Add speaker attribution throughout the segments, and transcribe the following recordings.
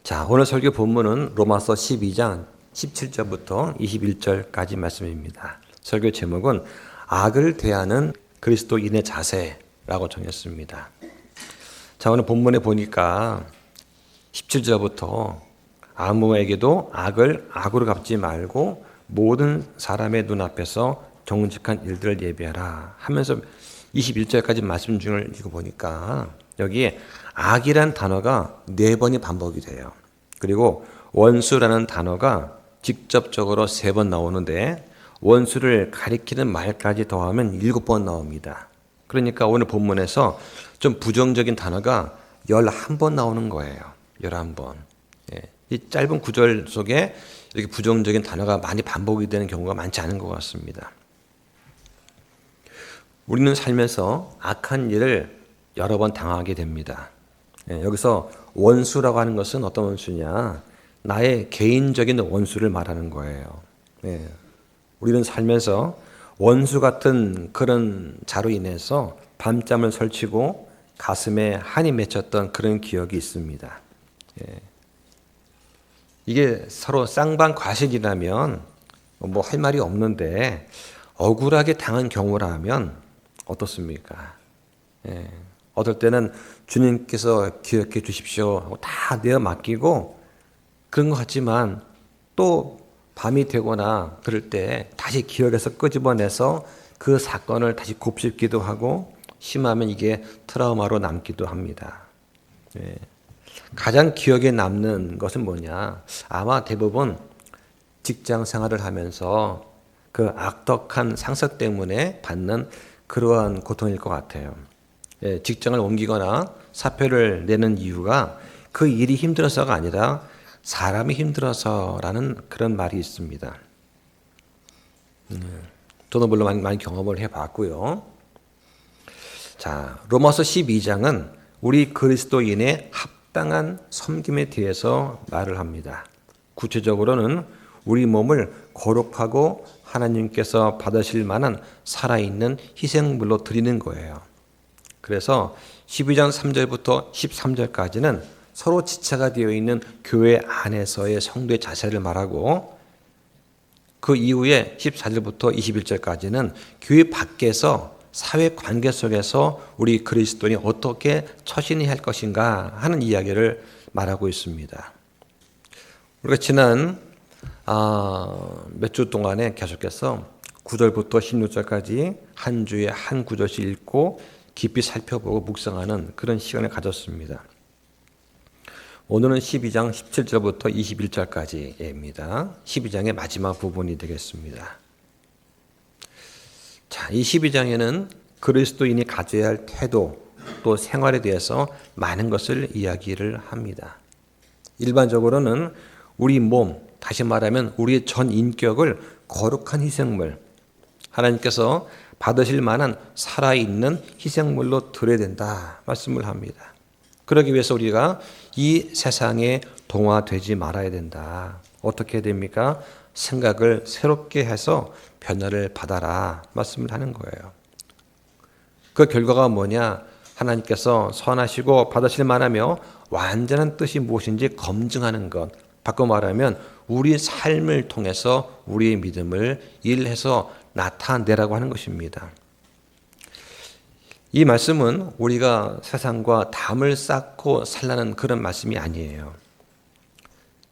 Speaker 1: 자, 오늘 설교 본문은 로마서 12장 17절부터 21절까지 말씀입니다. 설교 제목은 악을 대하는 그리스도인의 자세라고 정했습니다. 자, 오늘 본문에 보니까 17절부터 아무에게도 악을 악으로 갚지 말고 모든 사람의 눈앞에서 정직한 일들을 예비하라 하면서 21절까지 말씀 중을 읽어보니까 여기에 악이란 단어가 4번이 반복이 돼요. 그리고 원수라는 단어가 직접적으로 3번 나오는데 원수를 가리키는 말까지 더하면 7번 나옵니다. 그러니까 오늘 본문에서 좀 부정적인 단어가 11번 나오는 거예요. 11번. 이 짧은 구절 속에 이렇게 부정적인 단어가 많이 반복이 되는 경우가 많지 않은 것 같습니다. 우리는 살면서 악한 일을 여러 번 당하게 됩니다. 여기서 원수라고 하는 것은 어떤 원수냐? 나의 개인적인 원수를 말하는 거예요. 우리는 살면서 원수 같은 그런 자로 인해서 밤잠을 설치고 가슴에 한이 맺혔던 그런 기억이 있습니다. 이게 서로 쌍방과실이라면 뭐 할 말이 없는데 억울하게 당한 경우라면 어떻습니까? 어떨 때는 주님께서 기억해 주십시오 하고 다 내어 맡기고 그런 것 같지만 또 밤이 되거나 그럴 때 다시 기억에서 끄집어내서 그 사건을 다시 곱씹기도 하고 심하면 이게 트라우마로 남기도 합니다. 가장 기억에 남는 것은 뭐냐? 아마 대부분 직장 생활을 하면서 그 악덕한 상사 때문에 받는 그러한 고통일 것 같아요. 직장을 옮기거나 사표를 내는 이유가 그 일이 힘들어서가 아니라 사람이 힘들어서라는 그런 말이 있습니다. 저도 물론 많이 경험을 해봤고요. 자, 로마서 12장은 우리 그리스도인의 합당한 섬김에 대해서 말을 합니다. 구체적으로는 우리 몸을 거룩하고 하나님께서 받으실 만한 살아있는 희생물로 드리는 거예요. 그래서 12장 3절부터 13절까지는 서로 지체가 되어 있는 교회 안에서의 성도의 자세를 말하고 그 이후에 14절부터 21절까지는 교회 밖에서 사회 관계 속에서 우리 그리스도인이 어떻게 처신해야 할 것인가 하는 이야기를 말하고 있습니다. 우리가 지난 몇 주 동안에 계속해서 9절부터 16절까지 한 주에 한 구절씩 읽고 깊이 살펴보고 묵상하는 그런 시간을 가졌습니다. 오늘은 12장 17절부터 21절까지입니다. 12장의 마지막 부분이 되겠습니다. 자, 이 12장에는 그리스도인이 가져야 할 태도 또 생활에 대해서 많은 것을 이야기를 합니다. 일반적으로는 우리 몸, 다시 말하면 우리의 전 인격을 거룩한 희생물, 하나님께서 받으실 만한 살아있는 희생물로 드려야 된다 말씀을 합니다. 그러기 위해서 우리가 이 세상에 동화되지 말아야 된다. 어떻게 해야 됩니까? 생각을 새롭게 해서 변화를 받아라 말씀을 하는 거예요. 그 결과가 뭐냐? 하나님께서 선하시고 받으실 만하며 완전한 뜻이 무엇인지 검증하는 것. 바꿔 말하면 우리 삶을 통해서 우리의 믿음을 일해서 나타내라고 하는 것입니다. 이 말씀은 우리가 세상과 담을 쌓고 살라는 그런 말씀이 아니에요.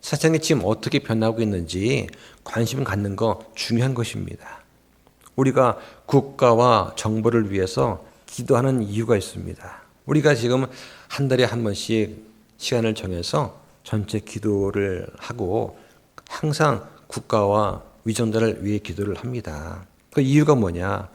Speaker 1: 세상이 지금 어떻게 변하고 있는지 관심 갖는 거 중요한 것입니다. 우리가 국가와 정부를 위해서 기도하는 이유가 있습니다. 우리가 지금 한 달에 한 번씩 시간을 정해서 전체 기도를 하고 항상 국가와 위정자를 위해 기도를 합니다. 그 이유가 뭐냐?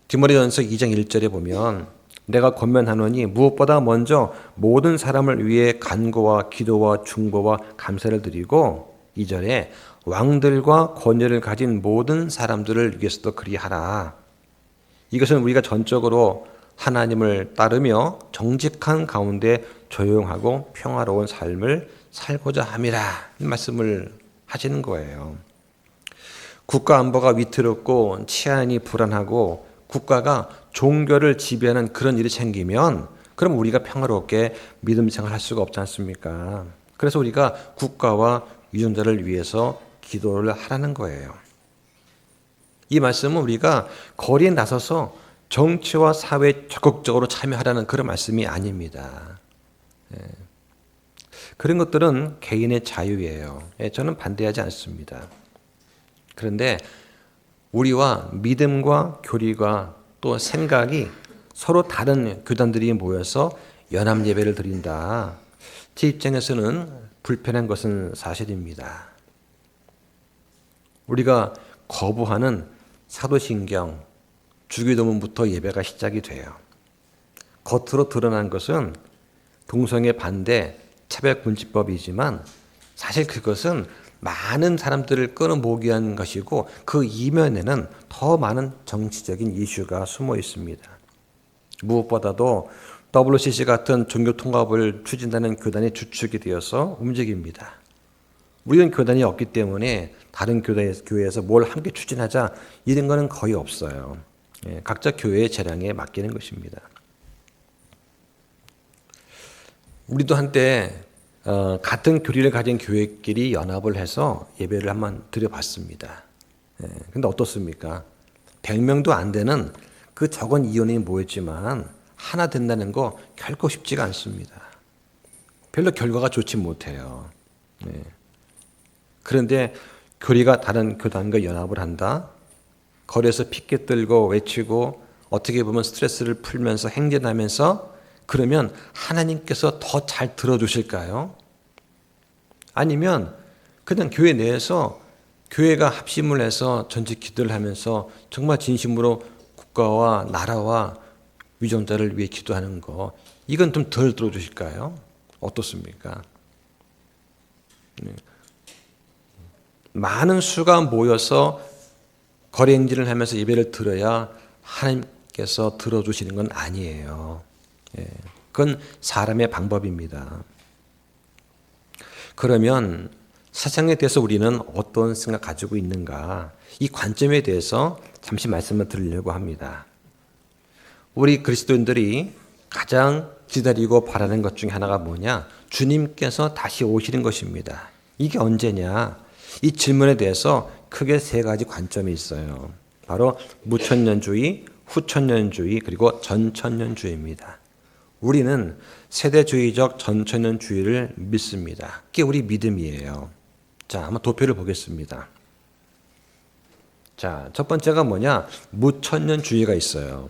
Speaker 1: 디모데전서 2장 1절에 보면 내가 권면하노니 무엇보다 먼저 모든 사람을 위해 간구와 기도와 중보와 감사를 드리고 2절에 왕들과 권위를 가진 모든 사람들을 위해서도 그리하라. 이것은 우리가 전적으로 하나님을 따르며 정직한 가운데 조용하고 평화로운 삶을 살고자 함이라 이 말씀을 하시는 거예요. 국가 안보가 위태롭고 치안이 불안하고 국가가 종교를 지배하는 그런 일이 생기면 그럼 우리가 평화롭게 믿음 생활할 수가 없지 않습니까? 그래서 우리가 국가와 유전자를 위해서 기도를 하라는 거예요. 이 말씀은 우리가 거리에 나서서 정치와 사회에 적극적으로 참여하라는 그런 말씀이 아닙니다. 그런 것들은 개인의 자유예요. 저는 반대하지 않습니다. 그런데 우리와 믿음과 교리가 또 생각이 서로 다른 교단들이 모여서 연합 예배를 드린다. 제 입장에서는 불편한 것은 사실입니다. 우리가 거부하는 사도신경, 주기도문부터 예배가 시작이 돼요. 겉으로 드러난 것은 동성애 반대, 차별금지법이지만 사실 그것은 많은 사람들을 끌어모으기 위한 것이고 그 이면에는 더 많은 정치적인 이슈가 숨어 있습니다. 무엇보다도 WCC 같은 종교 통합을 추진하는 교단이 주축이 되어서 움직입니다. 우리는 교단이 없기 때문에 다른 교회에서 뭘 함께 추진하자 이런 거는 거의 없어요. 각자 교회의 재량에 맡기는 것입니다. 우리도 한때 같은 교리를 가진 교회끼리 연합을 해서 예배를 한번 드려봤습니다. 근데 어떻습니까? 100명도 안 되는 그 적은 이혼이 모였지만 하나 된다는 거 결코 쉽지가 않습니다. 별로 결과가 좋지 못해요. 그런데 교리가 다른 교단과 연합을 한다? 거리에서 피켓 들고 외치고 어떻게 보면 스트레스를 풀면서 행진하면서 그러면 하나님께서 더 잘 들어주실까요? 아니면 그냥 교회 내에서 교회가 합심을 해서 전체 기도를 하면서 정말 진심으로 국가와 나라와 위정자를 위해 기도하는 거 이건 좀 덜 들어주실까요? 어떻습니까? 많은 수가 모여서 거리 행진을 하면서 예배를 들어야 하나님께서 들어주시는 건 아니에요. 그건 사람의 방법입니다. 그러면 사상에 대해서 우리는 어떤 생각 가지고 있는가? 이 관점에 대해서 잠시 말씀을 드리려고 합니다. 우리 그리스도인들이 가장 기다리고 바라는 것 중에 하나가 뭐냐? 주님께서 다시 오시는 것입니다. 이게 언제냐? 이 질문에 대해서 크게 세 가지 관점이 있어요. 바로 무천년주의, 후천년주의, 그리고 전천년주의입니다. 우리는 세대주의적 전천년주의를 믿습니다. 그게 우리 믿음이에요. 자, 한번 도표를 보겠습니다. 자, 첫 번째가 뭐냐? 무천년주의가 있어요.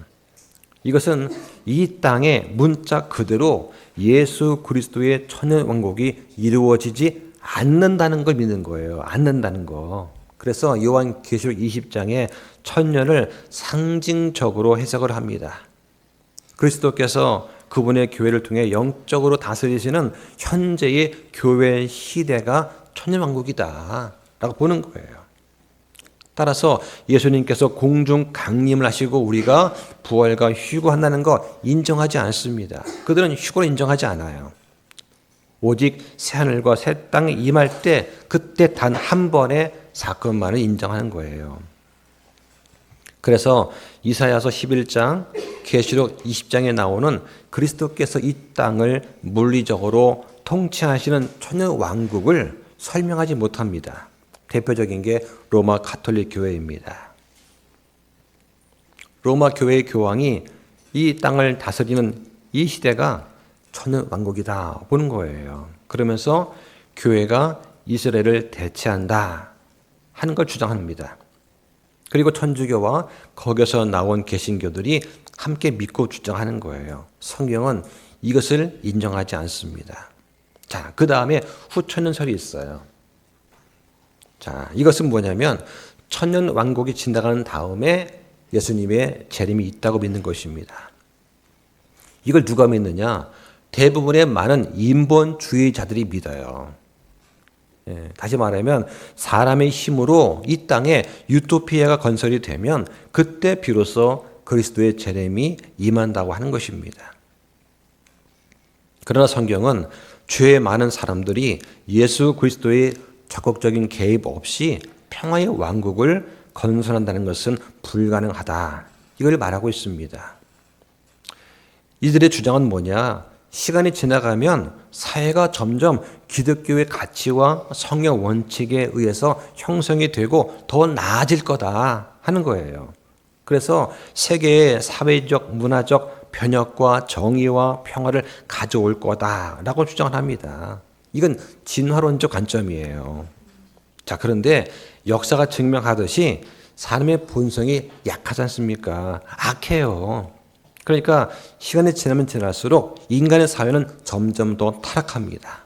Speaker 1: 이것은 이 땅에 문자 그대로 예수 그리스도의 천년왕국이 이루어지지 않는다는 걸 믿는 거예요. 않는다는 거. 그래서 요한계시록 20장에 천년을 상징적으로 해석을 합니다. 그리스도께서 그분의 교회를 통해 영적으로 다스리시는 현재의 교회 시대가 천년왕국이다 라고 보는 거예요. 따라서 예수님께서 공중 강림을 하시고 우리가 부활과 휴거한다는 거 인정하지 않습니다. 그들은 휴거를 인정하지 않아요. 오직 새하늘과 새 땅에 임할 때 그때 단 한 번의 사건만을 인정하는 거예요. 그래서 이사야서 11장, 계시록 20장에 나오는 그리스도께서 이 땅을 물리적으로 통치하시는 천년왕국을 설명하지 못합니다. 대표적인 게 로마 가톨릭 교회입니다. 로마 교회의 교황이 이 땅을 다스리는 이 시대가 천년왕국이다 보는 거예요. 그러면서 교회가 이스라엘을 대체한다 하는 걸 주장합니다. 그리고 천주교와 거기서 나온 개신교들이 함께 믿고 주장하는 거예요. 성경은 이것을 인정하지 않습니다. 자, 그 다음에 후천년설이 있어요. 자, 이것은 뭐냐면 천년왕국이 지나가는 다음에 예수님의 재림이 있다고 믿는 것입니다. 이걸 누가 믿느냐? 대부분의 많은 인본주의자들이 믿어요. 다시 말하면 사람의 힘으로 이 땅에 유토피아가 건설이 되면 그때 비로소 그리스도의 재림이 임한다고 하는 것입니다. 그러나 성경은 죄 많은 사람들이 예수 그리스도의 적극적인 개입 없이 평화의 왕국을 건설한다는 것은 불가능하다. 이걸 말하고 있습니다. 이들의 주장은 뭐냐? 시간이 지나가면 사회가 점점 기독교의 가치와 성경 원칙에 의해서 형성이 되고 더 나아질 거다 하는 거예요. 그래서 세계의 사회적, 문화적 변혁과 정의와 평화를 가져올 거다라고 주장을 합니다. 이건 진화론적 관점이에요. 자, 그런데 역사가 증명하듯이 사람의 본성이 약하지 않습니까? 악해요. 그러니까 시간이 지나면 지날수록 인간의 사회는 점점 더 타락합니다.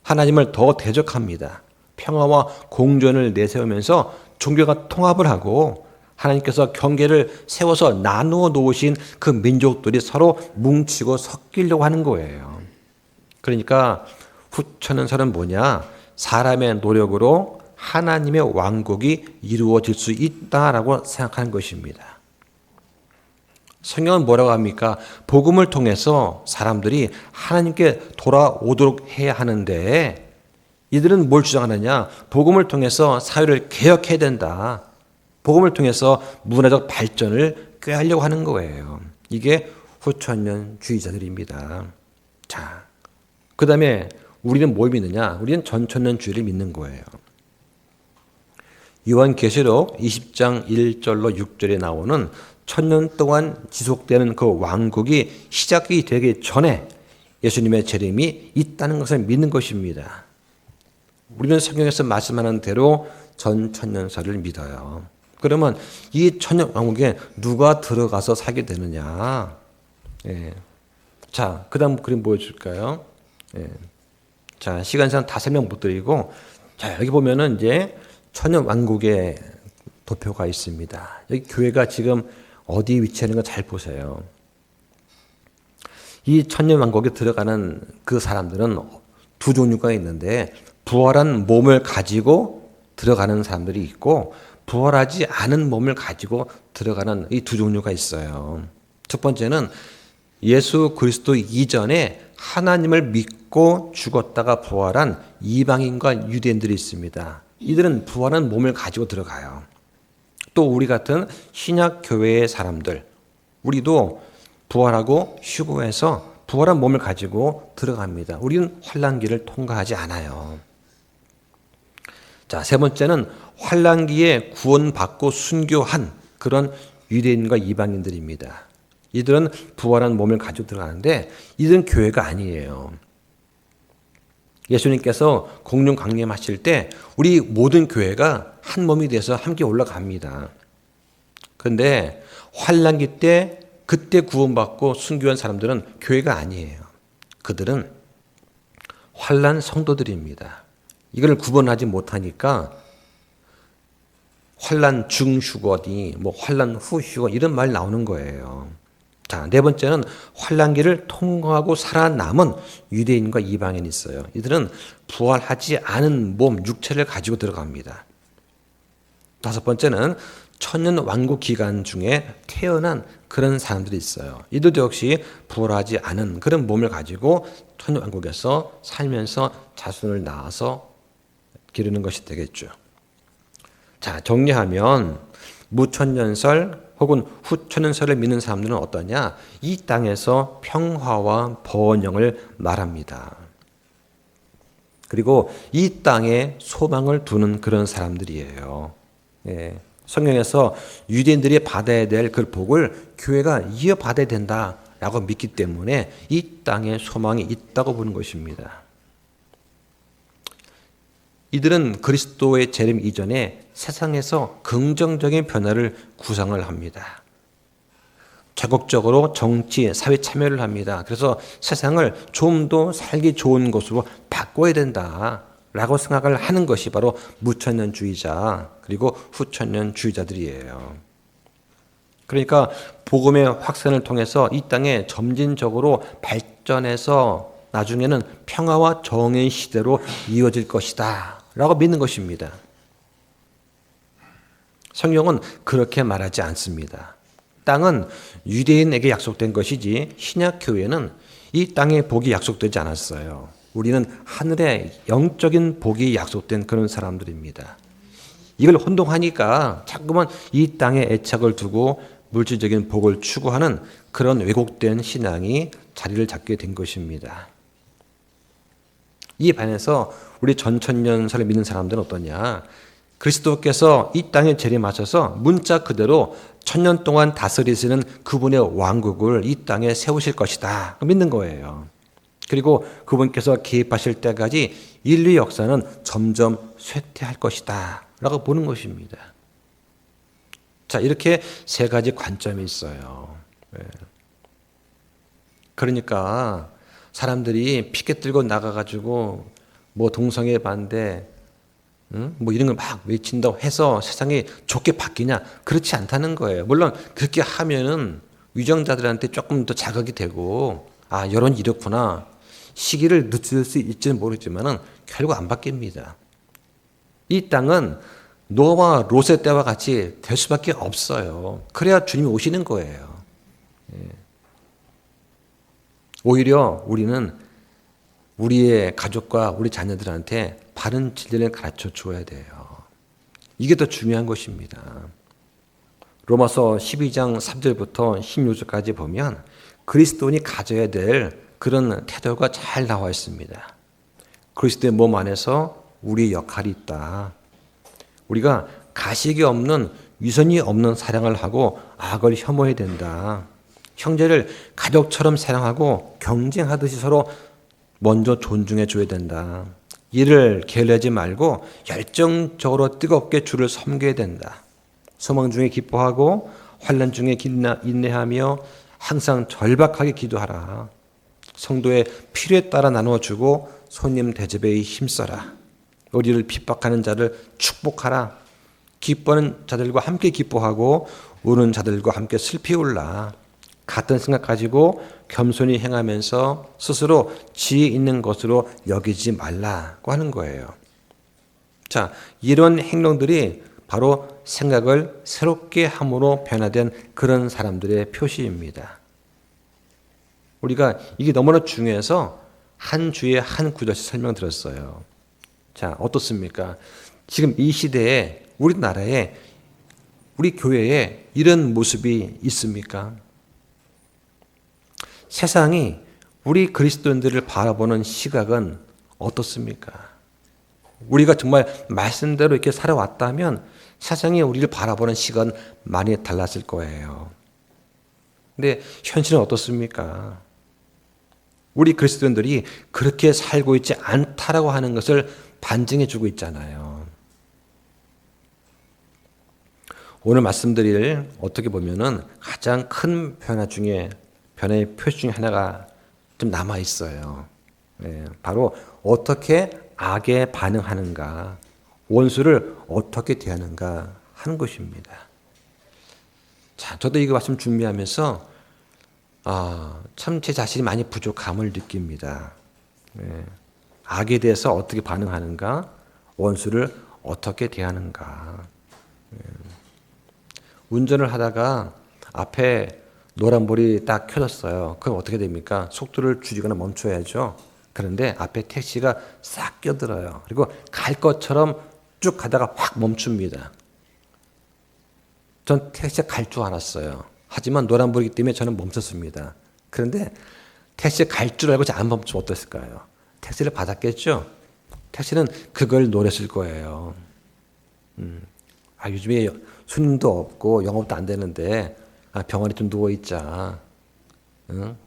Speaker 1: 하나님을 더 대적합니다. 평화와 공존을 내세우면서 종교가 통합을 하고 하나님께서 경계를 세워서 나누어 놓으신 그 민족들이 서로 뭉치고 섞이려고 하는 거예요. 그러니까 후천연설은 뭐냐? 사람의 노력으로 하나님의 왕국이 이루어질 수 있다라고 생각하는 것입니다. 성경은 뭐라고 합니까? 복음을 통해서 사람들이 하나님께 돌아오도록 해야 하는데 이들은 뭘 주장하느냐? 복음을 통해서 사회를 개혁해야 된다. 복음을 통해서 문화적 발전을 꾀하려고 하는 거예요. 이게 후천년주의자들입니다. 자, 그 다음에 우리는 뭘 믿느냐? 우리는 전천년주의를 믿는 거예요. 요한계시록 20장 1절로 6절에 나오는 1000년 동안 지속되는 그 왕국이 시작이 되기 전에 예수님의 재림이 있다는 것을 믿는 것입니다. 우리는 성경에서 말씀하는 대로 전천년설을 믿어요. 그러면 이 천년 왕국에 누가 들어가서 살게 되느냐? 예. 자, 그 다음 그림 보여줄까요? 예. 자, 시간상 다 설명 못 드리고, 자, 여기 보면은 이제 천년 왕국의 도표가 있습니다. 여기 교회가 지금 어디 위치하는 거 잘 보세요. 이 천년 왕국에 들어가는 그 사람들은 두 종류가 있는데, 부활한 몸을 가지고 들어가는 사람들이 있고, 부활하지 않은 몸을 가지고 들어가는 이 두 종류가 있어요. 첫 번째는 예수 그리스도 이전에 하나님을 믿고 죽었다가 부활한 이방인과 유대인들이 있습니다. 이들은 부활한 몸을 가지고 들어가요. 또 우리 같은 신약 교회의 사람들, 우리도 부활하고 휴거해서 부활한 몸을 가지고 들어갑니다. 우리는 환난기를 통과하지 않아요. 자, 세 번째는 환난기에 구원받고 순교한 그런 유대인과 이방인들입니다. 이들은 부활한 몸을 가지고 들어가는데 이들은 교회가 아니에요. 예수님께서 공중 강림하실 때 우리 모든 교회가 한 몸이 돼서 함께 올라갑니다. 그런데 환난기 때 그때 구원받고 순교한 사람들은 교회가 아니에요. 그들은 환난 성도들입니다. 이걸 구분하지 못하니까 환난 중 휴거니 뭐 환난 후 휴거 이런 말 나오는 거예요. 자, 네 번째는 환난기를 통과하고 살아남은 유대인과 이방인이 있어요. 이들은 부활하지 않은 몸, 육체를 가지고 들어갑니다. 다섯 번째는 천년 왕국 기간 중에 태어난 그런 사람들이 있어요. 이들도 역시 부활하지 않은 그런 몸을 가지고 천년 왕국에서 살면서 자손을 낳아서 기르는 것이 되겠죠. 자, 정리하면 무천년설 혹은 후천년설을 믿는 사람들은 어떠냐? 이 땅에서 평화와 번영을 말합니다. 그리고 이 땅에 소망을 두는 그런 사람들이에요. 예. 성경에서 유대인들이 받아야 될 그 복을 교회가 이어받아야 된다라고 믿기 때문에 이 땅에 소망이 있다고 보는 것입니다. 이들은 그리스도의 재림 이전에 세상에서 긍정적인 변화를 구상을 합니다. 적극적으로 정치, 사회 참여를 합니다. 그래서 세상을 좀 더 살기 좋은 곳으로 바꿔야 된다라고 생각을 하는 것이 바로 무천년주의자 그리고 후천년주의자들이에요. 그러니까 복음의 확산을 통해서 이 땅에 점진적으로 발전해서 나중에는 평화와 정의 시대로 이어질 것이다 라고 믿는 것입니다. 성경은 그렇게 말하지 않습니다. 땅은 유대인에게 약속된 것이지 신약교회는 이 땅의 복이 약속되지 않았어요. 우리는 하늘의 영적인 복이 약속된 그런 사람들입니다. 이걸 혼동하니까 자꾸만 이 땅에 애착을 두고 물질적인 복을 추구하는 그런 왜곡된 신앙이 자리를 잡게 된 것입니다. 이에 반해서 우리 전천년설을 믿는 사람들은 어떠냐? 그리스도께서 이 땅에 재림하셔서 문자 그대로 1000년 동안 다스리시는 그분의 왕국을 이 땅에 세우실 것이다 믿는 거예요. 그리고 그분께서 개입하실 때까지 인류 역사는 점점 쇠퇴할 것이다 라고 보는 것입니다. 자, 이렇게 세 가지 관점이 있어요. 그러니까 사람들이 피켓 들고 나가가지고 뭐 동성애 반대, 뭐 이런 걸 막 외친다고 해서 세상이 좋게 바뀌냐? 그렇지 않다는 거예요. 물론 그렇게 하면은 위정자들한테 조금 더 자극이 되고, 아, 여론이 이렇구나. 시기를 늦출 수 있지는 모르지만은 결국 안 바뀝니다. 이 땅은 노아와 롯의 때와 같이 될 수밖에 없어요. 그래야 주님이 오시는 거예요. 오히려 우리는 우리의 가족과 우리 자녀들한테 바른 진리를 가르쳐 줘야 돼요. 이게 더 중요한 것입니다. 로마서 12장 3절부터 16절까지 보면 그리스도인이 가져야 될 그런 태도가 잘 나와 있습니다. 그리스도의 몸 안에서 우리의 역할이 있다. 우리가 가식이 없는 위선이 없는 사랑을 하고 악을 혐오해야 된다. 형제를 가족처럼 사랑하고 경쟁하듯이 서로 먼저 존중해 줘야 된다. 이를 게을리하지 말고 열정적으로 뜨겁게 주를 섬겨야 된다. 소망 중에 기뻐하고 환난 중에 인내하며 항상 절박하게 기도하라. 성도의 필요에 따라 나누어주고 손님 대접에 힘써라. 우리를 핍박하는 자를 축복하라. 기뻐하는 자들과 함께 기뻐하고 우는 자들과 함께 슬피 울라. 같은 생각 가지고 겸손히 행하면서 스스로 지혜 있는 것으로 여기지 말라고 하는 거예요. 자, 이런 행동들이 바로 생각을 새롭게 함으로 변화된 그런 사람들의 표시입니다. 우리가 이게 너무나 중요해서 한 주에 한 구절씩 설명드렸어요. 자, 어떻습니까? 지금 이 시대에 우리나라에 우리 교회에 이런 모습이 있습니까? 세상이 우리 그리스도인들을 바라보는 시각은 어떻습니까? 우리가 정말 말씀대로 이렇게 살아왔다면 세상이 우리를 바라보는 시각은 많이 달랐을 거예요. 근데 현실은 어떻습니까? 우리 그리스도인들이 그렇게 살고 있지 않다라고 하는 것을 반증해 주고 있잖아요. 오늘 말씀드릴 어떻게 보면은 가장 큰 변화의 표시 중에 하나가 좀 남아 있어요. 바로 어떻게 악에 반응하는가, 원수를 어떻게 대하는가 하는 것입니다. 자, 저도 이거 말씀 준비하면서 참 제 자신이 많이 부족함을 느낍니다. 악에 대해서 어떻게 반응하는가, 원수를 어떻게 대하는가. 운전을 하다가 앞에 노란불이 딱 켜졌어요. 그럼 어떻게 됩니까? 속도를 줄이거나 멈춰야죠. 그런데 앞에 택시가 싹 껴들어요. 그리고 갈 것처럼 쭉 가다가 확 멈춥니다. 전 택시가 갈 줄 알았어요. 하지만 노란불이기 때문에 저는 멈췄습니다. 그런데 택시가 갈 줄 알고 안 멈추면 어땠을까요? 택시를 받았겠죠? 택시는 그걸 노렸을 거예요. 요즘에 손님도 없고 영업도 안 되는데 병원에 좀 누워있자. 응?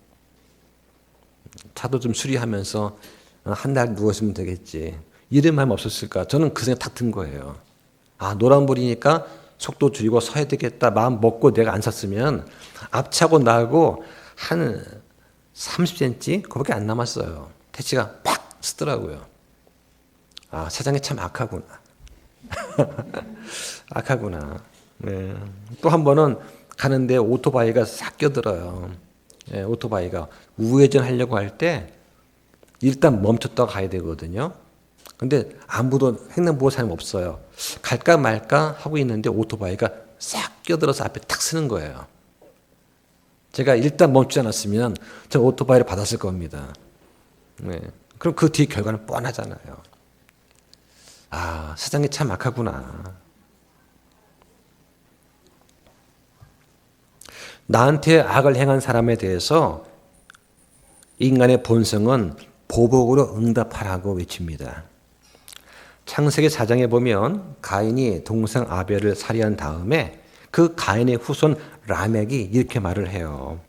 Speaker 1: 차도 좀 수리하면서 한 달 누웠으면 되겠지. 이런 마음 없었을까? 저는 그 생각 딱 든 거예요. 노란불이니까 속도 줄이고 서야 되겠다. 마음 먹고 내가 안 섰으면 앞차고 나하고 한 30cm? 그거밖에 안 남았어요. 택시가 팍 쓰더라고요. 세상이 참 악하구나. 악하구나. 네. 또 한 번은 가는데 오토바이가 싹 껴들어요. 오토바이가 우회전 하려고 할 때 일단 멈췄다가 가야 되거든요. 근데 아무도 횡단보도 사람 없어요. 갈까 말까 하고 있는데 오토바이가 싹 껴들어서 앞에 탁 쓰는 거예요. 제가 일단 멈추지 않았으면 저 오토바이를 받았을 겁니다. 네. 그럼 그 뒤에 결과는 뻔하잖아요. 세상이 참 악하구나. 나한테 악을 행한 사람에 대해서 인간의 본성은 보복으로 응답하라고 외칩니다. 창세기 4장에 보면 가인이 동생 아벨을 살해한 다음에 그 가인의 후손 라멕이 이렇게 말을 해요.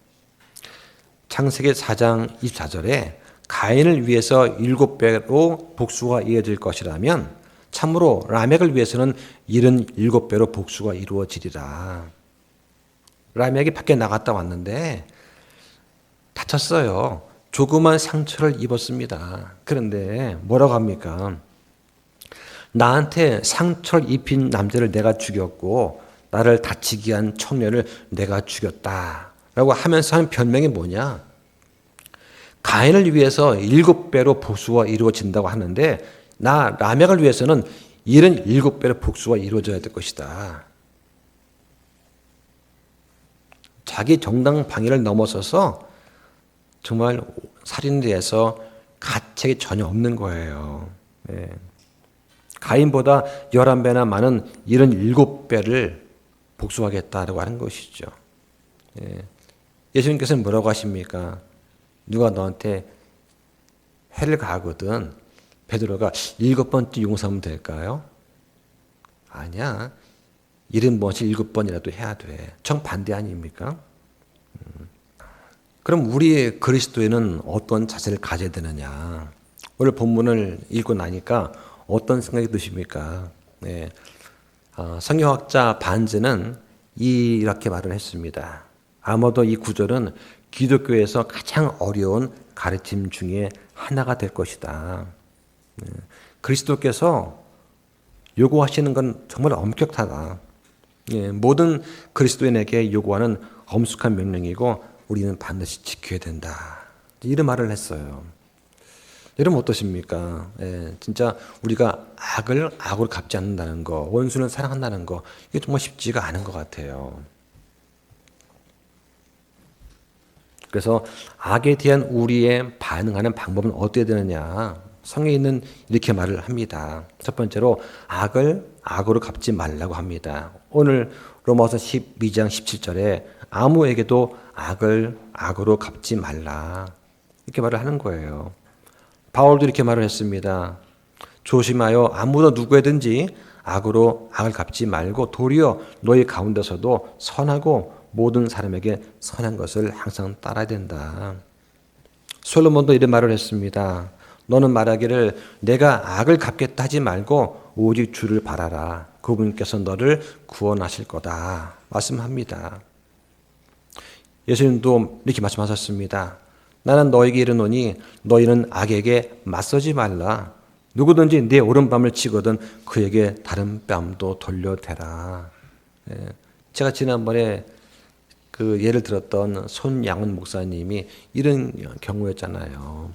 Speaker 1: 창세기 4장 24절에 가인을 위해서 7배로 복수가 이어질 것이라면 참으로 라멕을 위해서는 77배로 복수가 이루어지리라. 라멕이 밖에 나갔다 왔는데 다쳤어요. 조그만 상처를 입었습니다. 그런데 뭐라고 합니까? 나한테 상처를 입힌 남자를 내가 죽였고 나를 다치게 한 청년을 내가 죽였다 라고 하면서 하는 변명이 뭐냐? 가인을 위해서 7배로 복수가 이루어진다고 하는데 나 라멕을 위해서는 77배로 복수가 이루어져야 될 것이다. 자기 정당 방위를 넘어서서 정말 살인에 대해서 가책이 전혀 없는 거예요. 예. 가인보다 11배나 많은 77배를 복수하겠다라고 하는 것이죠. 예. 예수님께서는 뭐라고 하십니까? 누가 너한테 해를 가하거든 베드로가 7번째 용서하면 될까요? 아니야. 70번씩 7번이라도 해야 돼. 정반대 아닙니까? 그럼 우리 그리스도인은 어떤 자세를 가져야 되느냐? 오늘 본문을 읽고 나니까 어떤 생각이 드십니까? 네. 성경학자 반즈는 이렇게 말을 했습니다. 아마도 이 구절은 기독교에서 가장 어려운 가르침 중에 하나가 될 것이다. 그리스도께서 요구하시는 건 정말 엄격하다. 모든 그리스도인에게 요구하는 엄숙한 명령이고 우리는 반드시 지켜야 된다. 이런 말을 했어요. 여러분 어떠십니까? 진짜 우리가 악을 악으로 갚지 않는다는 거, 원수는 사랑한다는 거, 이게 정말 쉽지가 않은 것 같아요. 그래서 악에 대한 우리의 반응하는 방법은 어떻게 되느냐? 성경에는 이렇게 말을 합니다. 첫 번째로 악을 악으로 갚지 말라고 합니다. 오늘 로마서 12장 17절에 아무에게도 악을 악으로 갚지 말라. 이렇게 말을 하는 거예요. 바울도 이렇게 말을 했습니다. 조심하여 아무도 누구에든지 악으로 악을 갚지 말고 도리어 너희 가운데서도 선하고 모든 사람에게 선한 것을 항상 따라야 된다. 솔로몬도 이런 말을 했습니다. 너는 말하기를 내가 악을 갚겠다 하지 말고 오직 주를 바라라. 그분께서 너를 구원하실 거다. 말씀합니다. 예수님도 이렇게 말씀하셨습니다. 나는 너에게 이르노니 너희는 악에게 맞서지 말라. 누구든지 내 오른밤을 치거든 그에게 다른 뺨도 돌려대라. 제가 지난번에 그 예를 들었던 손양훈 목사님이 이런 경우였잖아요.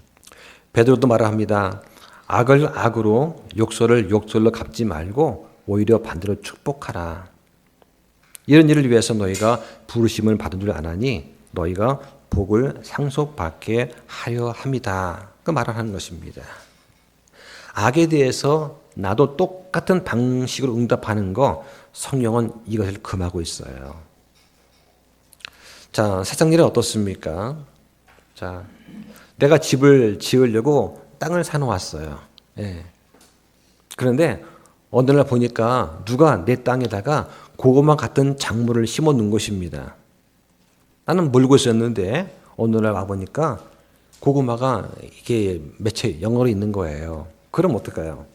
Speaker 1: 베드로도 말을 합니다. 악을 악으로 욕설을 욕설로 갚지 말고 오히려 반대로 축복하라. 이런 일을 위해서 너희가 부르심을 받은 줄 아나니 너희가 복을 상속받게 하려 함이다. 그 말을 하는 것입니다. 악에 대해서 나도 똑같은 방식으로 응답하는 거 성경은 이것을 금하고 있어요. 자, 세상 일은 어떻습니까? 자, 내가 집을 지으려고 땅을 사놓았어요. 예. 그런데 어느 날 보니까 누가 내 땅에다가 고구마 같은 작물을 심어 놓은 것입니다. 나는 모르고 있었는데 어느 날 와보니까 고구마가 이게 매체 영어로 있는 거예요. 그럼 어떨까요?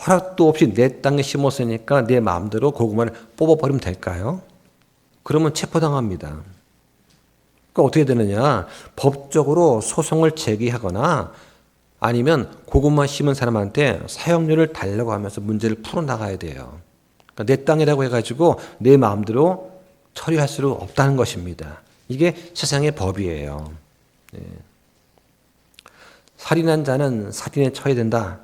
Speaker 1: 허락도 없이 내 땅에 심었으니까 내 마음대로 고구마를 뽑아버리면 될까요? 그러면 체포당합니다. 그러니까 어떻게 되느냐? 법적으로 소송을 제기하거나 아니면 고구마 심은 사람한테 사용료를 달라고 하면서 문제를 풀어나가야 돼요. 그러니까 내 땅이라고 해가지고 내 마음대로 처리할 수 없다는 것입니다. 이게 세상의 법이에요. 살인한 자는 살인에 처해야 된다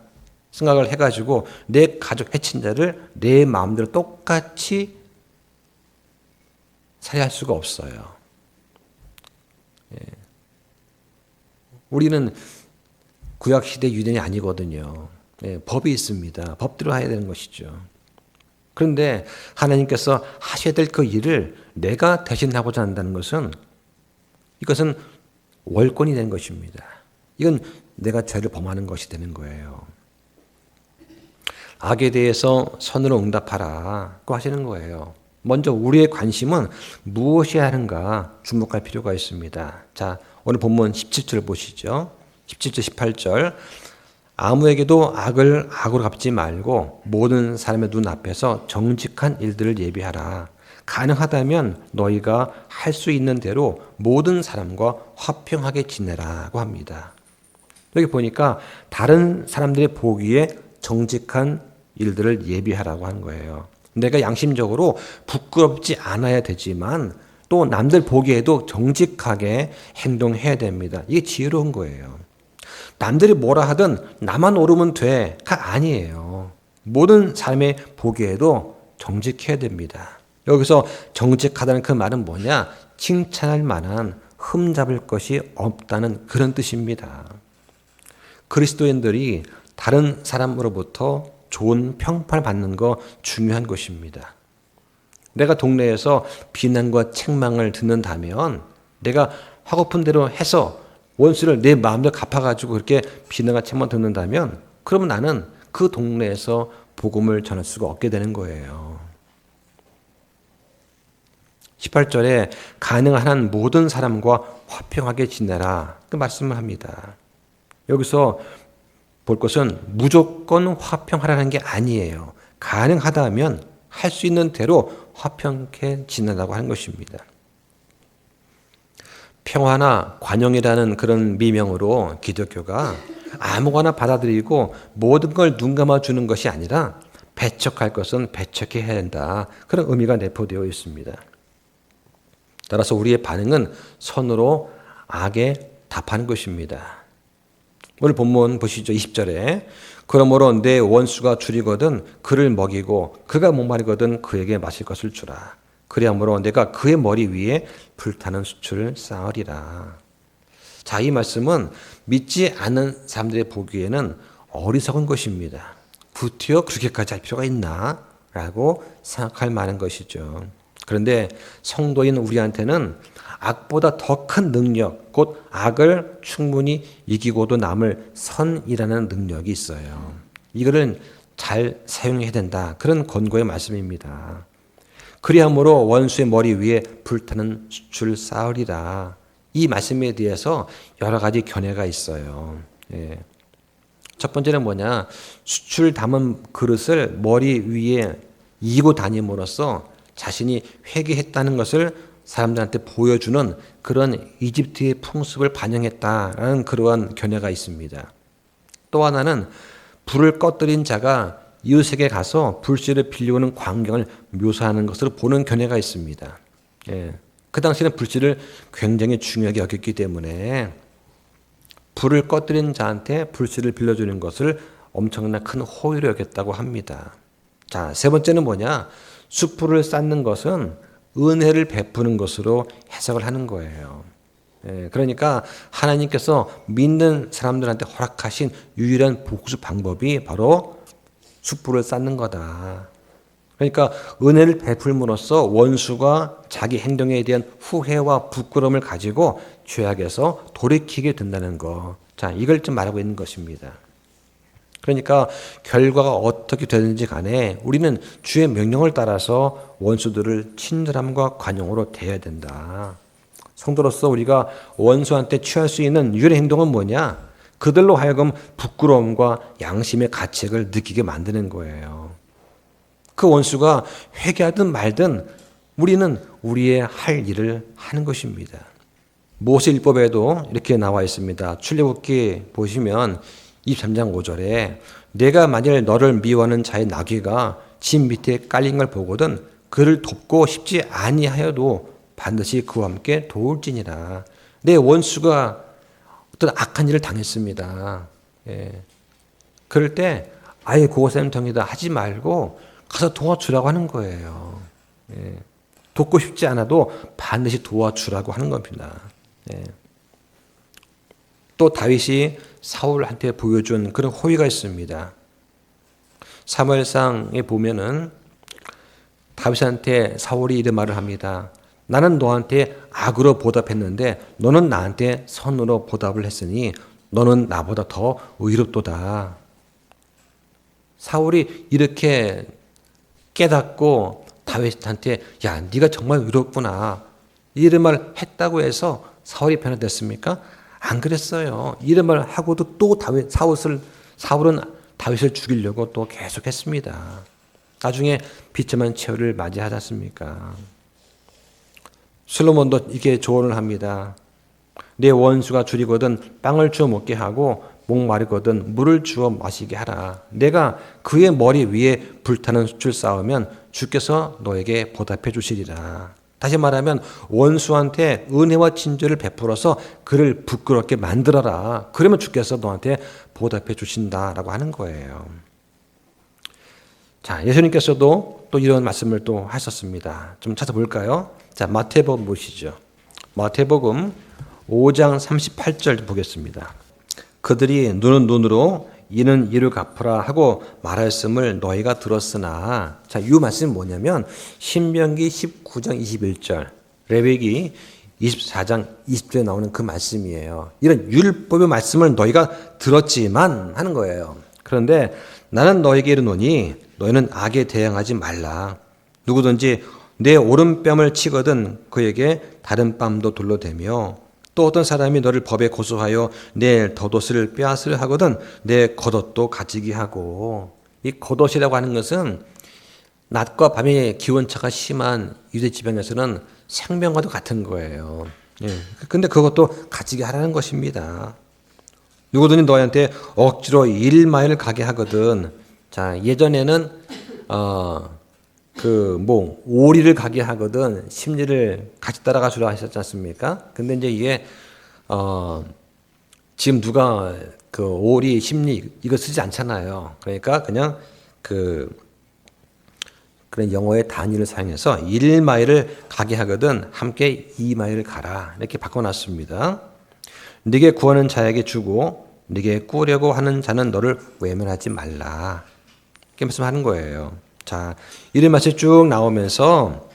Speaker 1: 생각을 해가지고 내 가족 해친 자를 내 마음대로 똑같이 살해할 수가 없어요. 우리는 구약시대 유대인이 아니거든요. 법이 있습니다. 법대로 해야 되는 것이죠. 그런데 하나님께서 하셔야 될 그 일을 내가 대신하고자 한다는 것은 이것은 월권이 된 것입니다. 이건 내가 죄를 범하는 것이 되는 거예요. 악에 대해서 선으로 응답하라고 하시는 거예요. 먼저 우리의 관심은 무엇이 하는가 주목할 필요가 있습니다. 자, 오늘 본문 17절 보시죠. 17절, 18절. 아무에게도 악을 악으로 갚지 말고 모든 사람의 눈 앞에서 정직한 일들을 예비하라. 가능하다면 너희가 할 수 있는 대로 모든 사람과 화평하게 지내라고 합니다. 여기 보니까 다른 사람들이 보기에 정직한 일들을 예비하라고 하는 거예요. 내가 양심적으로 부끄럽지 않아야 되지만 또 남들 보기에도 정직하게 행동해야 됩니다. 이게 지혜로운 거예요. 남들이 뭐라 하든 나만 옳으면 돼가 아니에요. 모든 사람의 보기에도 정직해야 됩니다. 여기서 정직하다는 그 말은 뭐냐? 칭찬할 만한 흠잡을 것이 없다는 그런 뜻입니다. 그리스도인들이 다른 사람으로부터 좋은 평판을 받는 거 중요한 것입니다. 내가 동네에서 비난과 책망을 듣는다면 내가 하고픈 대로 해서 원수를 내 마음대로 갚아가지고 그렇게 비난과 책망 듣는다면 그러면 나는 그 동네에서 복음을 전할 수가 없게 되는 거예요. 18절에 가능한 한 모든 사람과 화평하게 지내라 그 말씀을 합니다. 여기서 볼 것은 무조건 화평하라는 게 아니에요. 가능하다면 할 수 있는 대로 화평케 지내라고 하는 것입니다. 평화나 관용이라는 그런 미명으로 기독교가 아무거나 받아들이고 모든 걸 눈 감아주는 것이 아니라 배척할 것은 배척해야 된다. 그런 의미가 내포되어 있습니다. 따라서 우리의 반응은 선으로 악에 답하는 것입니다. 오늘 본문 보시죠. 20절에 그러므로 내 원수가 줄이거든 그를 먹이고 그가 목마르거든 그에게 마실 것을 주라. 그리하므로 내가 그의 머리 위에 불타는 수출을 쌓으리라. 자, 이 말씀은 믿지 않는 사람들의 보기에는 어리석은 것입니다. 구태여 그렇게까지 할 필요가 있나? 라고 생각할 만한 것이죠. 그런데 성도인 우리한테는 악보다 더 큰 능력, 곧 악을 충분히 이기고도 남을 선이라는 능력이 있어요. 이거를 잘 사용해야 된다. 그런 권고의 말씀입니다. 그리하므로 원수의 머리 위에 불타는 수출 쌓으리라. 이 말씀에 대해서 여러 가지 견해가 있어요. 예. 첫 번째는 뭐냐? 수출 담은 그릇을 머리 위에 이고 다님으로써 자신이 회개했다는 것을 사람들한테 보여주는 그런 이집트의 풍습을 반영했다라는 그러한 견해가 있습니다. 또 하나는 불을 꺼뜨린 자가 이웃에게 가서 불씨를 빌려오는 광경을 묘사하는 것으로 보는 견해가 있습니다. 예. 그 당시에는 불씨를 굉장히 중요하게 여겼기 때문에 불을 꺼뜨린 자한테 불씨를 빌려주는 것을 엄청난 큰 호의로 여겼다고 합니다. 자, 세 번째는 뭐냐? 숯불을 쌓는 것은 은혜를 베푸는 것으로 해석을 하는 거예요. 예, 그러니까 하나님께서 믿는 사람들한테 허락하신 유일한 복수 방법이 바로 숯불을 쌓는 거다. 그러니까 은혜를 베풀므로써 원수가 자기 행동에 대한 후회와 부끄러움을 가지고 죄악에서 돌이키게 된다는 거. 자, 이걸 좀 말하고 있는 것입니다. 그러니까 결과가 어떻게 되든지 간에 우리는 주의 명령을 따라서 원수들을 친절함과 관용으로 대해야 된다. 성도로서 우리가 원수한테 취할 수 있는 유일한 행동은 뭐냐? 그들로 하여금 부끄러움과 양심의 가책을 느끼게 만드는 거예요. 그 원수가 회개하든 말든 우리는 우리의 할 일을 하는 것입니다. 모세율법에도 이렇게 나와 있습니다. 출애굽기 보시면 23장 5절에 내가 만일 너를 미워하는 자의 나귀가 집 밑에 깔린 걸 보거든 그를 돕고 싶지 아니하여도 반드시 그와 함께 도울지니라. 내 원수가 어떤 악한 일을 당했습니다. 예. 그럴 때 아예 고생통이다 하지 말고 가서 도와주라고 하는 거예요. 예. 돕고 싶지 않아도 반드시 도와주라고 하는 겁니다. 예. 또 다윗이 사울한테 보여준 그런 호의가 있습니다. 사무엘상에 보면은 다윗한테 사울이 이런 말을 합니다. 나는 너한테 악으로 보답했는데 너는 나한테 선으로 보답을 했으니 너는 나보다 더 의롭도다. 사울이 이렇게 깨닫고 다윗한테 야, 네가 정말 의롭구나. 이런 말 했다고 해서 사울이 변화됐습니까? 안 그랬어요. 이런 말 하고도 또 사울은 다윗을 죽이려고 또 계속했습니다. 나중에 비참한 최후를 맞이하지 않습니까? 솔로몬도 이게 조언을 합니다. 내 원수가 줄이거든 빵을 주어 먹게 하고 목마르거든 물을 주어 마시게 하라. 내가 그의 머리 위에 불타는 숯을 쌓으면 주께서 너에게 보답해 주시리라. 다시 말하면 원수한테 은혜와 친절을 베풀어서 그를 부끄럽게 만들어라. 그러면 주께서 너한테 보답해 주신다라고 하는 거예요. 자, 예수님께서도 또 이런 말씀을 또 하셨습니다. 좀 찾아볼까요? 자, 마태복음 보시죠. 마태복음 5장 38절 보겠습니다. 그들이 눈은 눈으로 이는 이를 갚으라 하고 말했음을 너희가 들었으나, 자, 이 말씀이 뭐냐면 신명기 19장 21절, 레위기 24장 20절에 나오는 그 말씀이에요. 이런 율법의 말씀을 너희가 들었지만 하는 거예요. 그런데 나는 너에게 이르노니 너희는 악에 대항하지 말라. 누구든지 내 오른뺨을 치거든 그에게 다른 뺨도 둘러대며 또 어떤 사람이 너를 법에 고소하여 내 겉옷을 빼앗으려 하거든 내 겉옷도 가지게 하고. 이 겉옷이라고 하는 것은 낮과 밤의 기온차가 심한 유대 지방에서는 생명과도 같은 거예요. 근데 그것도 가지게 하라는 것입니다. 누구든지 너희한테 억지로 1마일 가게 하거든. 자, 예전에는 오리를 가게 하거든 심리를 같이 따라가 주라 하셨지 않습니까? 근데 이제 이게 지금 누가 그 오리 심리 이거 쓰지 않잖아요. 그러니까 그냥 그런 영어의 단위를 사용해서 1마일을 가게 하거든 함께 2마일을 가라 이렇게 바꿔놨습니다. 네게 구하는 자에게 주고 네게 꾸려고 하는 자는 너를 외면하지 말라 이렇게 말씀하는 거예요. 자, 이런 말씀이 쭉 나오면서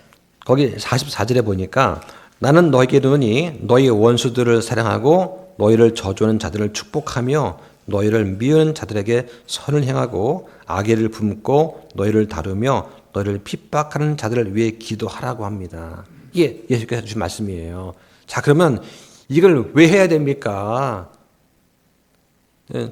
Speaker 1: 거기 44절에 보니까 나는 너에게 이르노니 너희 원수들을 사랑하고 너희를 저주하는 자들을 축복하며 너희를 미우는 자들에게 선을 행하고 악의를 품고 너희를 다루며 너희를 핍박하는 자들을 위해 기도하라고 합니다. 이게 예수께서 주신 말씀이에요. 자, 그러면 이걸 왜 해야 됩니까?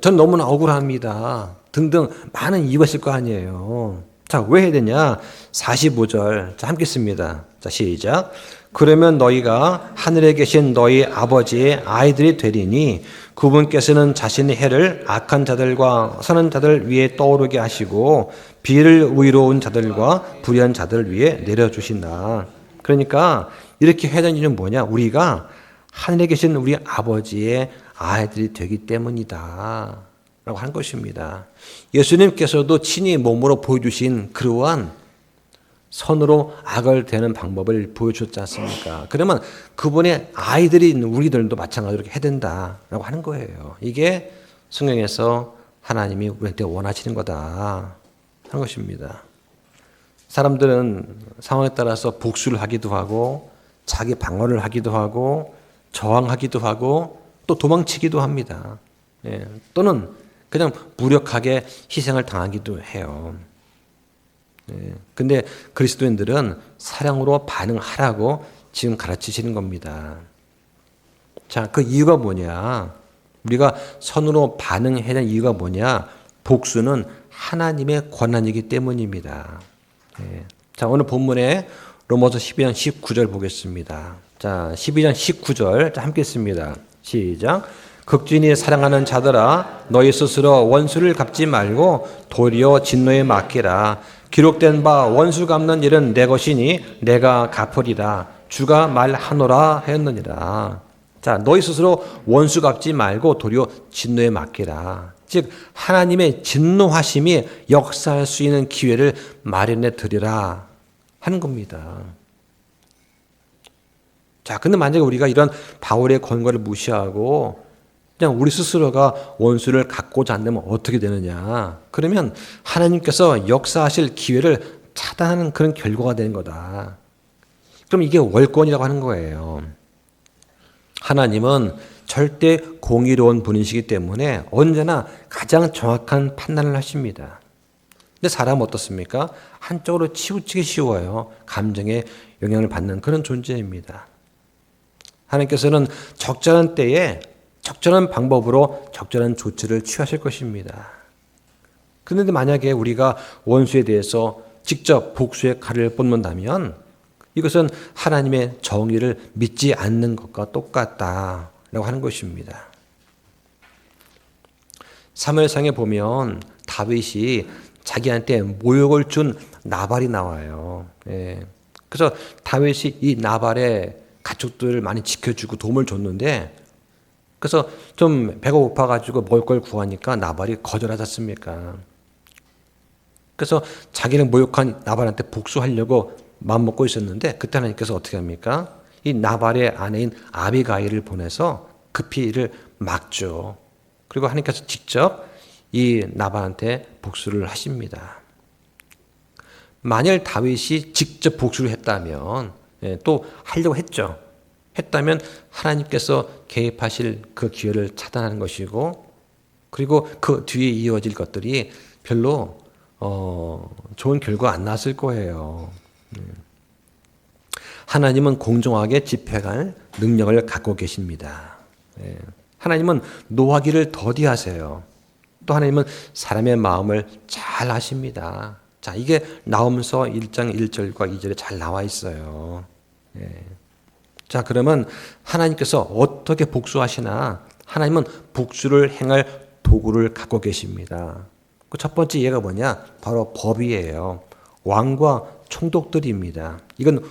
Speaker 1: 전 너무나 억울합니다. 등등 많은 이유가 있을 거 아니에요. 자, 왜 해야 되냐? 45절. 자, 함께 씁니다. 자, 시작. 그러면 너희가 하늘에 계신 너희 아버지의 아이들이 되리니 그분께서는 자신의 해를 악한 자들과 선한 자들 위에 떠오르게 하시고 비를 의로운 자들과 불의한 자들 위에 내려주신다. 그러니까 이렇게 해야 되는 이유는 뭐냐? 우리가 하늘에 계신 우리 아버지의 아이들이 되기 때문이다 라고 하는 것입니다. 예수님께서도 친히 몸으로 보여주신 그러한 선으로 악을 대하는 방법을 보여주셨지 않습니까? 그러면 그분의 아이들인 우리들도 마찬가지로 해야 된다라고 하는 거예요. 이게 성경에서 하나님이 우리한테 원하시는 거다 하는 것입니다. 사람들은 상황에 따라서 복수를 하기도 하고 자기 방어를 하기도 하고 저항하기도 하고 또 도망치기도 합니다. 또는 그냥 무력하게 희생을 당하기도 해요. 근데 그리스도인들은 사랑으로 반응하라고 지금 가르치시는 겁니다. 자, 그 이유가 뭐냐? 우리가 선으로 반응해야 되는 이유가 뭐냐? 복수는 하나님의 권한이기 때문입니다. 자, 오늘 본문에 로마서 12장 19절 보겠습니다. 자, 12장 19절 자, 함께 읽습니다. 시작. 극진히 사랑하는 자들아 너희 스스로 원수를 갚지 말고 도리어 진노에 맡기라. 기록된 바 원수 갚는 일은 내 것이니 내가 갚으리라. 주가 말하노라 하였느니라. 자, 너희 스스로 원수 갚지 말고 도리어 진노에 맡기라. 즉 하나님의 진노하심이 역사할 수 있는 기회를 마련해 드리라 하는 겁니다. 자, 근데 만약에 우리가 이런 바울의 권고를 무시하고 그냥 우리 스스로가 원수를 갚고자 한다면 어떻게 되느냐? 그러면 하나님께서 역사하실 기회를 차단하는 그런 결과가 되는 거다. 그럼 이게 월권이라고 하는 거예요. 하나님은 절대 공의로운 분이시기 때문에 언제나 가장 정확한 판단을 하십니다. 근데 사람은 어떻습니까? 한쪽으로 치우치기 쉬워요. 감정에 영향을 받는 그런 존재입니다. 하나님께서는 적절한 때에 적절한 방법으로 적절한 조치를 취하실 것입니다. 그런데 만약에 우리가 원수에 대해서 직접 복수의 칼을 뻗는다면 이것은 하나님의 정의를 믿지 않는 것과 똑같다라고 하는 것입니다. 사무엘상에 보면 다윗이 자기한테 모욕을 준 나발이 나와요. 그래서 다윗이 이 나발의 가축들을 많이 지켜주고 도움을 줬는데, 그래서 좀 배가 고파가지고 먹을 걸 구하니까 나발이 거절하지 않습니까? 그래서 자기는 모욕한 나발한테 복수하려고 마음먹고 있었는데, 그때 하나님께서 어떻게 합니까? 이 나발의 아내인 아비가일을 보내서 급히 이를 막죠. 그리고 하나님께서 직접 이 나발한테 복수를 하십니다. 만일 다윗이 직접 복수를 했다면, 또 하려고 했다면 하나님께서 개입하실 그 기회를 차단하는 것이고, 그리고 그 뒤에 이어질 것들이 별로 좋은 결과 안 나왔을 거예요. 하나님은 공정하게 집행할 능력을 갖고 계십니다. 하나님은 노하기를 더디하세요. 또 하나님은 사람의 마음을 잘 아십니다. 자, 이게 나홈서 1장 1절과 2절에 잘 나와 있어요. 자, 그러면 하나님께서 어떻게 복수하시나? 하나님은 복수를 행할 도구를 갖고 계십니다. 그 첫 번째 예가 뭐냐? 바로 법이에요. 왕과 총독들입니다. 이건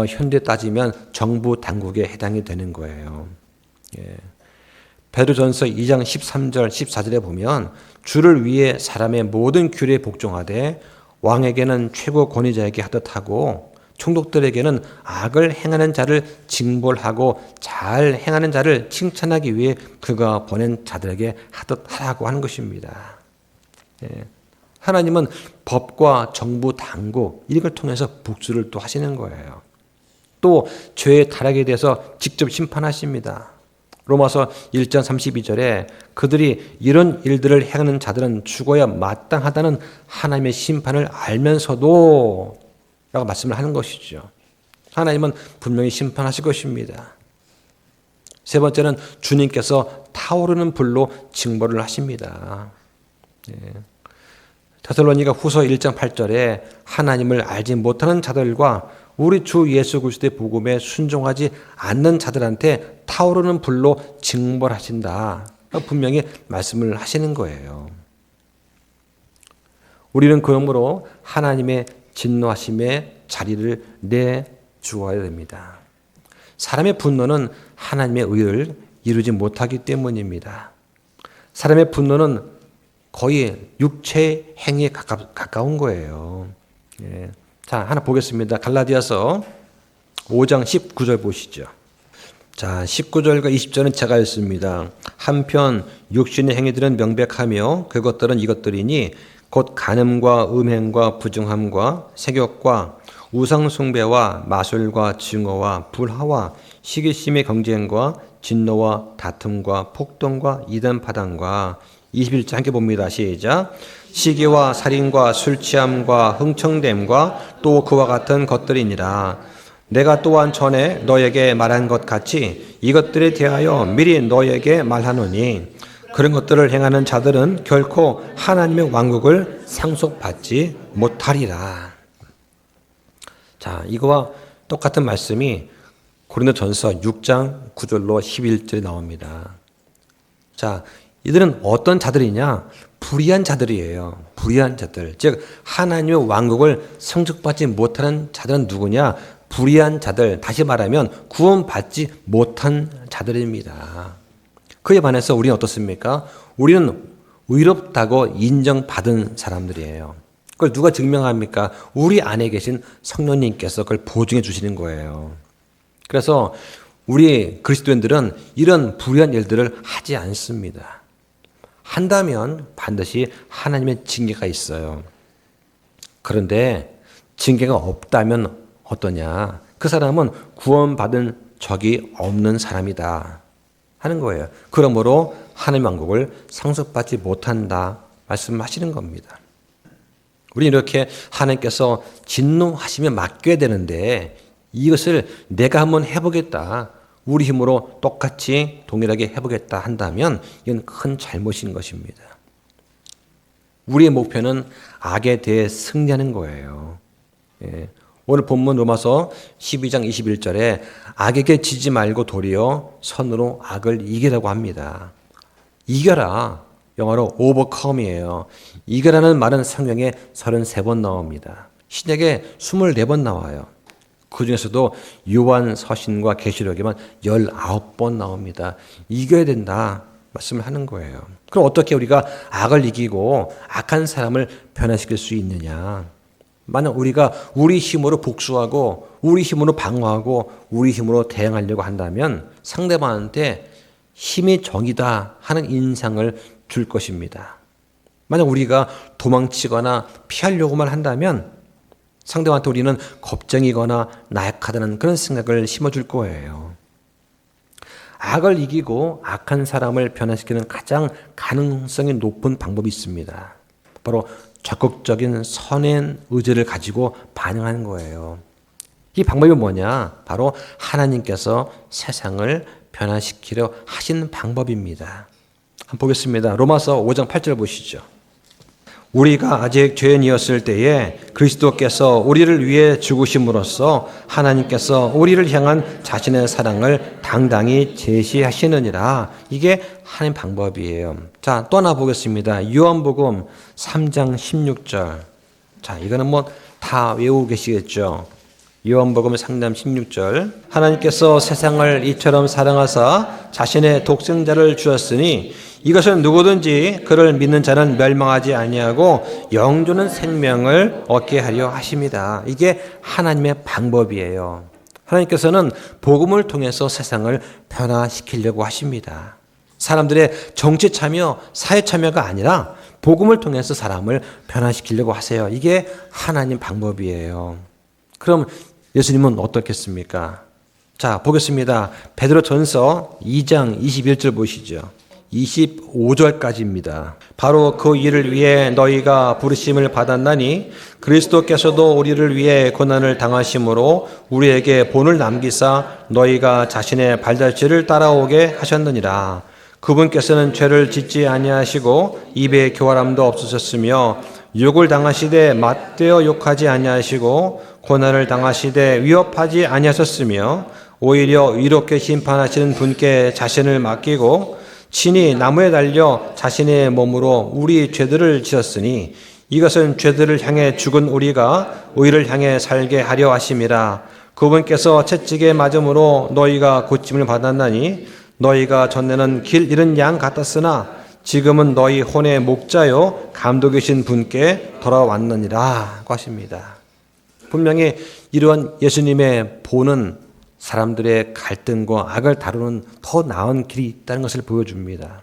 Speaker 1: 현대 따지면 정부 당국에 해당이 되는 거예요. 베드로전서 2장 13절 14절에 보면 주를 위해 사람의 모든 규례에 복종하되 왕에게는 최고 권위자에게 하듯 하고 총독들에게는 악을 행하는 자를 징벌하고 잘 행하는 자를 칭찬하기 위해 그가 보낸 자들에게 하듯 하라고 하는 것입니다. 하나님은 법과 정부 당국 이걸 통해서 복수를 또 하시는 거예요. 또 죄의 타락에 대해서 직접 심판하십니다. 로마서 1장 32절에 그들이 이런 일들을 행하는 자들은 죽어야 마땅하다는 하나님의 심판을 알면서도 라고 말씀을 하는 것이죠. 하나님은 분명히 심판하실 것입니다. 세 번째는 주님께서 타오르는 불로 징벌을 하십니다. 데살로니가 후서 1장 8절에 하나님을 알지 못하는 자들과 우리 주 예수 그리스도의 복음에 순종하지 않는 자들한테 타오르는 불로 징벌하신다. 분명히 말씀을 하시는 거예요. 우리는 그러므로 하나님의 진노하심의 자리를 내주어야 됩니다. 사람의 분노는 하나님의 의를 이루지 못하기 때문입니다. 사람의 분노는 거의 육체 행위에 가까운 거예요. 자, 하나 보겠습니다. 갈라디아서 5장 19절 보시죠. 자, 19절과 20절은 제가 읽습니다. 한편 육신의 행위들은 명백하며 그것들은 이것들이니 곧 간음과 음행과 부정함과 색욕과 우상숭배와 마술과 증오와 불화와 시기심의 경쟁과 진노와 다툼과 폭동과 이단파당과 21절 함께 봅니다. 시작. 시기와 살인과 술취함과 흥청됨과 또 그와 같은 것들이니라. 내가 또한 전에 너에게 말한 것 같이 이것들에 대하여 미리 너에게 말하노니 그런 것들을 행하는 자들은 결코 하나님의 왕국을 상속받지 못하리라. 자, 이거와 똑같은 말씀이 고린도전서 6장 9절로 11절에 나옵니다. 자, 이들은 어떤 자들이냐? 불의한 자들이에요. 불의한 자들. 즉 하나님의 왕국을 상속받지 못하는 자들은 누구냐? 불의한 자들. 다시 말하면 구원받지 못한 자들입니다. 그에 반해서 우리는 어떻습니까? 우리는 의롭다고 인정받은 사람들이에요. 그걸 누가 증명합니까? 우리 안에 계신 성령님께서 그걸 보증해 주시는 거예요. 그래서 우리 그리스도인들은 이런 불의한 일들을 하지 않습니다. 한다면 반드시 하나님의 징계가 있어요. 그런데 징계가 없다면 어떠냐? 그 사람은 구원받은 적이 없는 사람이다 하는 거예요. 그러므로 하나님의 왕국을 상속받지 못한다 말씀하시는 겁니다. 우리는 이렇게 하나님께서 진노하시면 맡겨야 되는데 이것을 내가 한번 해보겠다, 우리 힘으로 똑같이 동일하게 해보겠다 한다면 이건 큰 잘못인 것입니다. 우리의 목표는 악에 대해 승리하는 거예요. 오늘 본문 로마서 12장 21절에 악에게 지지 말고 도리어 선으로 악을 이기라고 합니다. 이겨라, 영어로 overcome이에요. 이겨라는 말은 성경에 33번 나옵니다. 신약에 24번 나와요. 그 중에서도 요한 서신과 계시록에만 19번 나옵니다. 이겨야 된다 말씀을 하는 거예요. 그럼 어떻게 우리가 악을 이기고 악한 사람을 변화시킬 수 있느냐? 만약 우리가 우리 힘으로 복수하고 우리 힘으로 방어하고 우리 힘으로 대응하려고 한다면 상대방한테 힘이 정이다 하는 인상을 줄 것입니다. 만약 우리가 도망치거나 피하려고만 한다면 상대방한테 우리는 겁쟁이거나 나약하다는 그런 생각을 심어줄 거예요. 악을 이기고 악한 사람을 변화시키는 가장 가능성이 높은 방법이 있습니다. 바로 적극적인 선한 의지를 가지고 반응하는 거예요. 이 방법이 뭐냐? 바로 하나님께서 세상을 변화시키려 하신 방법입니다. 한번 보겠습니다. 로마서 5장 8절 보시죠. 우리가 아직 죄인이었을 때에 그리스도께서 우리를 위해 죽으심으로써 하나님께서 우리를 향한 자신의 사랑을 당당히 제시하시느니라. 이게 하나님 방법이에요. 자, 또 하나 보겠습니다. 요한복음 3장 16절. 자, 이거는 뭐 다 외우고 계시겠죠. 요한복음 3장 16절. 하나님께서 세상을 이처럼 사랑하사 자신의 독생자를 주었으니 이것은 누구든지 그를 믿는 자는 멸망하지 아니하고 영존한 생명을 얻게 하려 하심이다. 이게 하나님의 방법이에요. 하나님께서는 복음을 통해서 세상을 변화시키려고 하십니다. 사람들의 정치 참여, 사회 참여가 아니라 복음을 통해서 사람을 변화시키려고 하세요. 이게 하나님 방법이에요. 그럼 예수님은 어떻겠습니까? 자, 보겠습니다. 베드로전서 2장 21절 보시죠. 25절까지입니다. 바로 그 일을 위해 너희가 부르심을 받았나니 그리스도께서도 우리를 위해 고난을 당하심으로 우리에게 본을 남기사 너희가 자신의 발자취를 따라오게 하셨느니라. 그분께서는 죄를 짓지 아니하시고 입에 교활함도 없으셨으며 욕을 당하시되 맞대어 욕하지 아니하시고 고난을 당하시되 위협하지 아니하셨으며 오히려 위롭게 심판하시는 분께 자신을 맡기고 친히 나무에 달려 자신의 몸으로 우리 죄들을 지었으니 이것은 죄들을 향해 죽은 우리가 의를 향해 살게 하려 하심이라. 그분께서 채찍에 맞음으로 너희가 고침을 받았나니 너희가 전에는 길 잃은 양 같았으나 지금은 너희 혼의 목자요 감독이신 분께 돌아왔느니라 하십니다. 분명히 이러한 예수님의 본은 사람들의 갈등과 악을 다루는 더 나은 길이 있다는 것을 보여줍니다.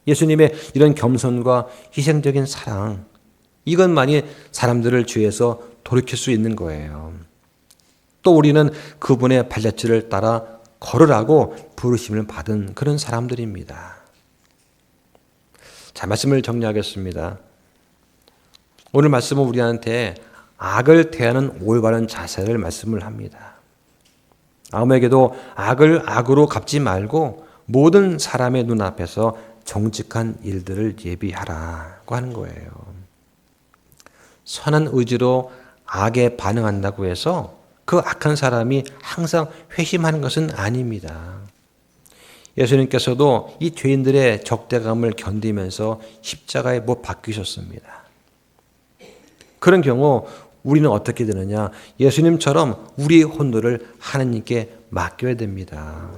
Speaker 1: 예수님의 이런 겸손과 희생적인 사랑, 이것만이 사람들을 죄에서 돌이킬 수 있는 거예요. 또 우리는 그분의 발자취를 따라 걸으라고 부르심을 받은 그런 사람들입니다. 자, 말씀을 정리하겠습니다. 오늘 말씀은 우리한테 악을 대하는 올바른 자세를 말씀을 합니다. 아무에게도 악을 악으로 갚지 말고 모든 사람의 눈앞에서 정직한 일들을 예비하라고 하는 거예요. 선한 의지로 악에 반응한다고 해서 그 악한 사람이 항상 회심하는 것은 아닙니다. 예수님께서도 이 죄인들의 적대감을 견디면서 십자가에 못 박히셨습니다. 그런 경우 우리는 어떻게 되느냐? 예수님처럼 우리의 혼돈을 하나님께 맡겨야 됩니다.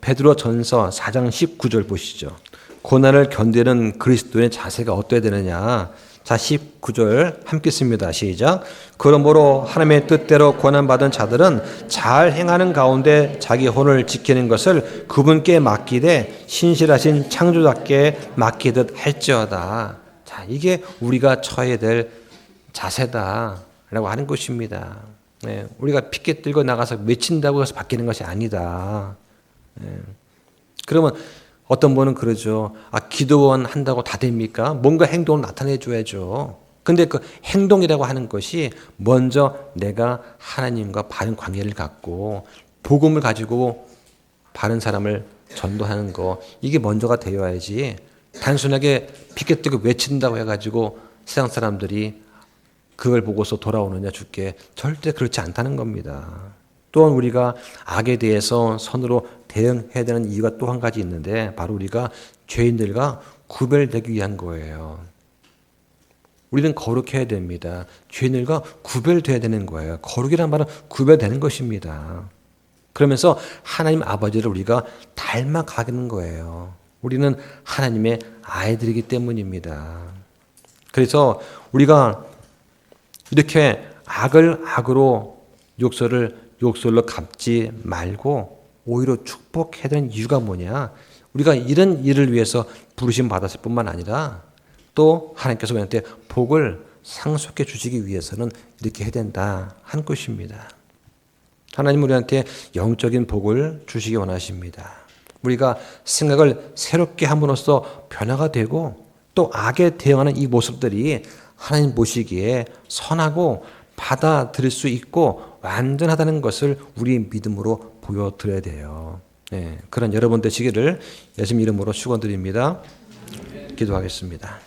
Speaker 1: 베드로전서 4장 19절 보시죠. 고난을 견디는 그리스도의 자세가 어떠해야 되느냐? 자, 19절 함께 씁니다. 시작. 그러므로 하나님의 뜻대로 고난받은 자들은 잘 행하는 가운데 자기 혼을 지키는 것을 그분께 맡기되 신실하신 창조자께 맡기듯 할지어다. 자, 이게 우리가 처해야 될 자세다라고 하는 것입니다. 우리가 피켓 들고 나가서 외친다고 해서 바뀌는 것이 아니다. 그러면 어떤 분은 그러죠. 기도원 한다고 다 됩니까? 뭔가 행동을 나타내 줘야죠. 근데 그 행동이라고 하는 것이 먼저 내가 하나님과 바른 관계를 갖고 복음을 가지고 바른 사람을 전도하는 거, 이게 먼저가 되어야지 단순하게 피켓 들고 외친다고 해가지고 세상 사람들이 그걸 보고서 돌아오느냐 주께, 절대 그렇지 않다는 겁니다. 또한 우리가 악에 대해서 선으로 대응해야 되는 이유가 또 한 가지 있는데, 바로 우리가 죄인들과 구별되기 위한 거예요. 우리는 거룩해야 됩니다. 죄인들과 구별돼야 되는 거예요. 거룩이란 말은 구별되는 것입니다. 그러면서 하나님 아버지를 우리가 닮아가는 거예요. 우리는 하나님의 아이들이기 때문입니다. 그래서 우리가 이렇게 악을 악으로 욕설을 욕설로 갚지 말고 오히려 축복해야 되는 이유가 뭐냐? 우리가 이런 일을 위해서 부르심 받았을 뿐만 아니라 또 하나님께서 우리한테 복을 상속해 주시기 위해서는 이렇게 해야 된다 한 것입니다. 하나님 우리한테 영적인 복을 주시기 원하십니다. 우리가 생각을 새롭게 함으로써 변화가 되고 또 악에 대응하는 이 모습들이 하나님 보시기에 선하고 받아들일 수 있고 완전하다는 것을 우리의 믿음으로 보여드려야 돼요. 그런 여러분 되시기를 예수님 이름으로 축원드립니다. 기도하겠습니다.